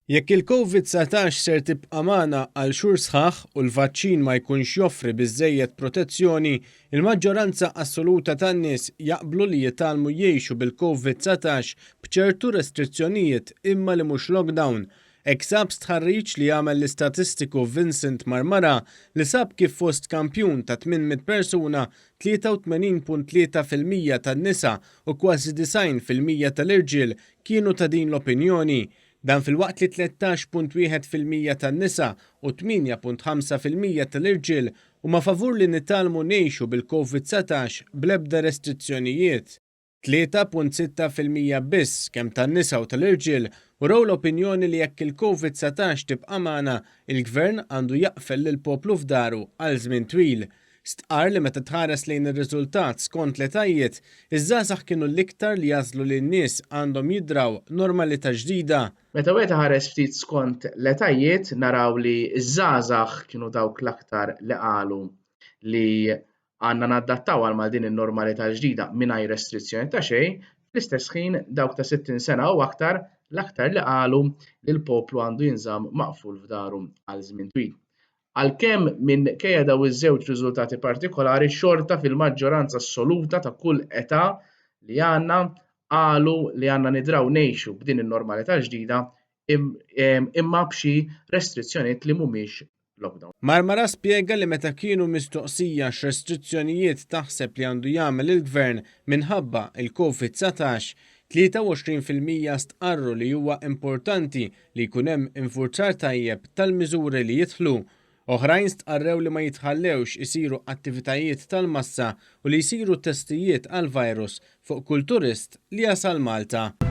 Jekk il-COVID-19 ser tibqa' magħna għal xhur sħaħ u l-vaċċin ma jkunx joffri biżżejjed protezzjoni, il-maġġoranza assoluta tan-nies jaqblu li jitalmu jgħixu bil-COVID-19 b'ċertu restrizzjonijiet imma li mhux lockdown. Hekk sab stħarriġ li jagħmel l-istatistiku Vincent Marmara li sab kif fost kampjun ta' 800 persuna 83.3% tan-nisa u kważi 90% tal-irġiel kienu ta' din l-opinjoni. Dan fil-waqt li 13.1% tan-nisa u 8.5% tal-irġiel huma favur li nitalmu ngħixu bil-COVID-19 bl-ebda restrizzjonijiet. 3.6% biss kemm tan-nisa u tal-irġiel uraw l-opinjoni li jekk il-COVID-19 tibqa' magħna, il-Gvern għandu jaqfel lill-poplu f'daru għal żmien twil. Stqarr li meta tħares lejn ir-riżultat skont l-etajiet, iż-żgħażagħ kienu l-iktar li jażlu li n-nies għandhom jidraw normalità ġdida. Meta wieħed ħares ftit skont l-etajiet naraw li ż-żgħażagħ kienu dawk l-aktar li qalu li għandna nadattaw għal din in-normalità ġdida mingħajr restrizzjoni ta' xejn, fl-istess ħin dawk ta' 60 sena u aktar l-aktar li qalu li l-poplu għandu jinżamm maqful f'daru għal żmien twil. Għalkemm minkejja dawn iż-żewġ riżultati partikolari xorta fil-maġġoranza assoluta ta' kull età li għandna qalu li għandna nidraw ngħixu b'din in-normalità ġdida imma b'xi restrizzjonijiet li mhumiex lockdown. Marmara spjega li meta kienu mistoqsija x'restrizzjonijiet taħseb li għandu jagħmel il-Gvern minħabba il-COVID-19, 23% stqarru li huwa importanti li jkun hemm infurzar tajjeb tal-miżuri li jidħlu. Oħrajn stqarrew li ma jitħallewx isiru attivitajiet tal-massa u li jsiru testijiet għall-virus fuq kull turist li jasal Malta.